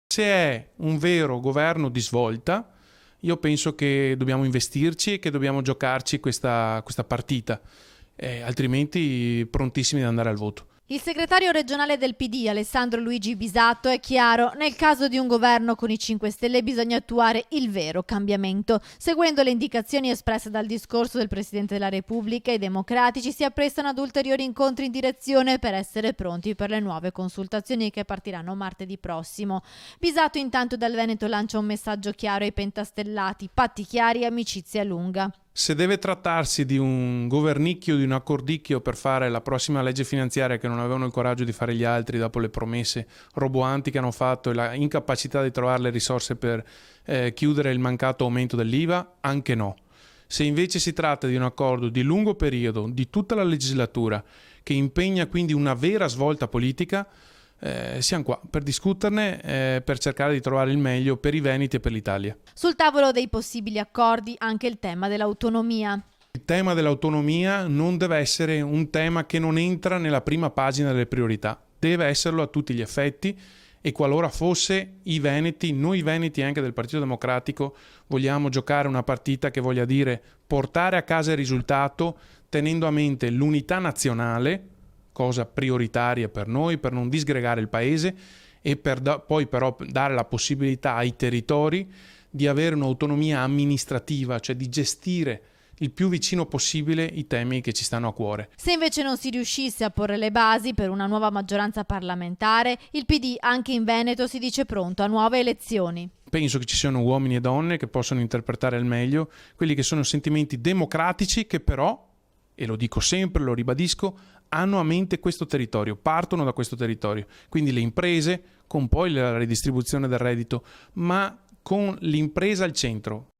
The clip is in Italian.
Se è un vero governo di svolta, io penso che dobbiamo investirci e che dobbiamo giocarci questa partita, altrimenti prontissimi ad andare al voto. Il segretario regionale del PD, Alessandro Luigi Bisatto, è chiaro: nel caso di un governo con i 5 Stelle bisogna attuare il vero cambiamento. Seguendo le indicazioni espresse dal discorso del Presidente della Repubblica, i democratici si apprestano ad ulteriori incontri in direzione per essere pronti per le nuove consultazioni che partiranno martedì prossimo. Bisatto intanto dal Veneto lancia un messaggio chiaro ai pentastellati: patti chiari e amicizia lunga. Se deve trattarsi di un governicchio, di un accordicchio per fare la prossima legge finanziaria che non avevano il coraggio di fare gli altri dopo le promesse roboanti che hanno fatto e la incapacità di trovare le risorse per chiudere il mancato aumento dell'IVA, anche no. Se invece si tratta di un accordo di lungo periodo, di tutta la legislatura, che impegna quindi una vera svolta politica, siamo qua per discuterne, per cercare di trovare il meglio per i veneti e per l'Italia. Sul tavolo dei possibili accordi anche il tema dell'autonomia. Il tema dell'autonomia non deve essere un tema che non entra nella prima pagina delle priorità, deve esserlo a tutti gli effetti e qualora fosse noi veneti anche del Partito Democratico vogliamo giocare una partita che voglia dire portare a casa il risultato tenendo a mente l'unità nazionale, cosa prioritaria per noi, per non disgregare il paese e poi però dare la possibilità ai territori di avere un'autonomia amministrativa, cioè di gestire il più vicino possibile i temi che ci stanno a cuore. Se invece non si riuscisse a porre le basi per una nuova maggioranza parlamentare, il PD anche in Veneto si dice pronto a nuove elezioni. Penso che ci siano uomini e donne che possono interpretare al meglio quelli che sono sentimenti democratici che però, e lo dico sempre, lo ribadisco, hanno a mente questo territorio, partono da questo territorio. Quindi le imprese, con poi la ridistribuzione del reddito, ma con l'impresa al centro,